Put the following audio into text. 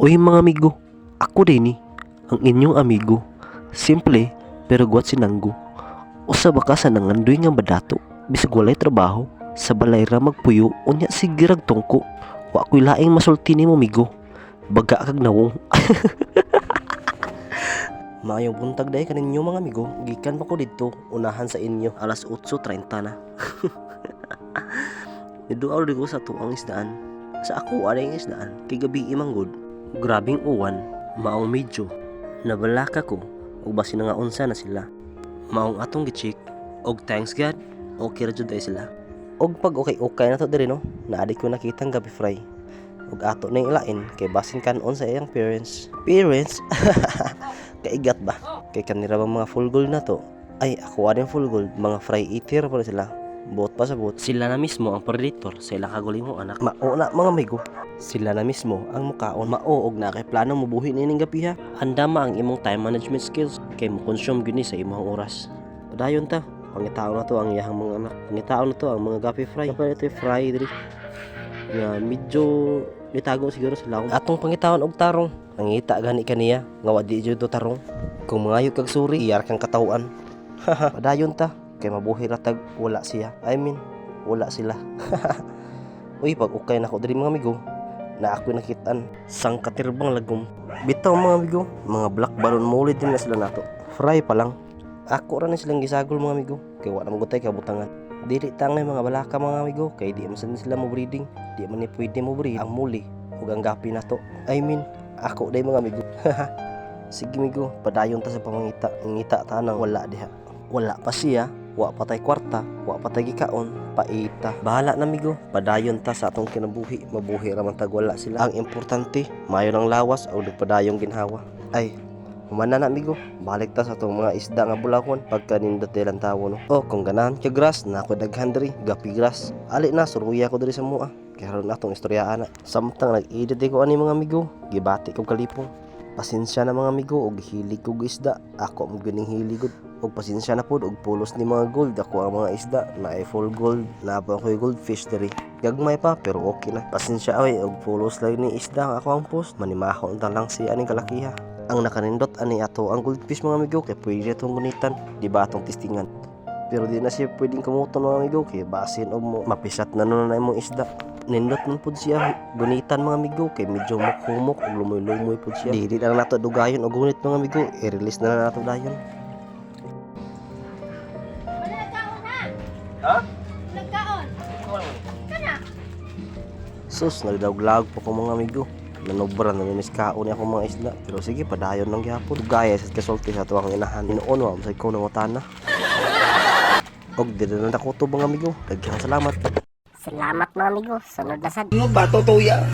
Uy mga amigo, ako din ang inyong amigo. Simple, pero guwat sinanggo. Usa ba ka sa nangandoy nga badato, bisag walay trabaho, sa balay ra magpuyo, unya sigirag tungko. Wa ko'y laing masulti nimo amigo. Baga kag nawong. Maayong buntag day kaninyo mga amigo. Gikan pa ko dito, unahan sa inyo, alas 8:30 na. Niduaw di ko sa tuang isdaan. Sa ako aring isdaan, kay gabi imanggod. Grabing uwan, maong medyo. Nabalaka ko, ug basi na nga unsa na sila. Maong atong gichik, og thanks God, okay ra jud ay sila. Og pag okay na to diri no, naadi ko nakitang gabi fry. Ug ato na ilain kay basin kanon sa iyang parents. Parents? Kaigat ba? Kay kanira bang mga full gold na to? Ay, ako rin full gold, mga fry eater pa sila. Buot pa sa buot. Sila na mismo ang predator sa ilang kagulingong anak. Mauna mga amigo. Sila na mismo ang mukaon. Mao og na kay plano mo buhi nining gabi ha. Andama ang imong time management skills kay mo consume gyud sa imong oras. Padayon ta. Pangitaon na to ang iyahang mga anak. Pangitaon na to ang mga gabi fry. Kapag ito fry diri. Nga medyo nitago siguro sa laong. Atong pangitaon og tarong. Nangita gani kaniya nga wa di jud tarong. Kung mangayo kag suri, iyar kang katawan. Padayon ta. Kay mabuhi ratag wala siya. Wala sila. Uy, pag okay na ako diri mga amigo, na ako nakitaan sang katirbang lagom. Bitaw mga amigo, mga black balon mulid din na sila nato. Fry pa lang. Ako ra ni silang gisagol mga amigo, kay wala mo gutay kabutangan. Dili tangay mga balaka mga amigo, kay di man sila mo breeding, di man ni pwede mo breed ang muli ug ang gapi nato. Ako day mga amigo. Sige amigo, padayon ta sa pamangita. Ngita ta nang wala diha. Wala pa siya. Wa patay kwarta, wa patay gikaon, paita. Bahala na amigo, padayon ta sa atong kinabuhi, mabuhi ra man tag wala sila. Ang importante, mayo ng lawas o padayong ginhawa. Ay, humana na amigo, balik ta sa atong mga isda nga bulakon pagka nindot delang tawo no. O kung ganahan ka grass, na ako daghan diri, gapi grass. Ali na suruya ko diri sa mua. Kaya ron atong istoryaan na. Samtang nag-edit ko ani mga amigo, gibati ko kalipong. Pasensya na mga amigo, og hilig ko isda. Ako mo ganing hilig og pasensya na pod og pulos ni mga gold. Ako ang mga isda na ay full gold, na pa ko goldfish diri. Gagmay pa pero okay na. Pasensya ay og pulos lang ni isda nga ako ang post. Manimahon ta lang si aning kalakiha. Ang nakanindot ani ato ang goldfish mga amigo kay pwede itong gunitan, di ba atong testingan. Pero di na siya pwedeng kamuton mga amigo kay basin og mo mapisat na nun na imong isda. Nindot man pod siya gunitan mga amigo kay medyo mukhumok ug lumoy-lumoy pod siya. Dili na nato dugayon og gunit mga amigo, i-release na nato dayon. Ha? Nagkaon. Kana? Sus, nagdawglag po ko mga amigo. Nanobra na minis kaon ni ako mga isda. Pero sige, padayon lang gyapon. Gaya sa kasulti sa tuwang inahan. Inuon wa sa ikaw na utana. Og dili na nakuto mga amigo. Daghang salamat. Salamat mga amigo, sunod na sad. Ano ba, tutuya?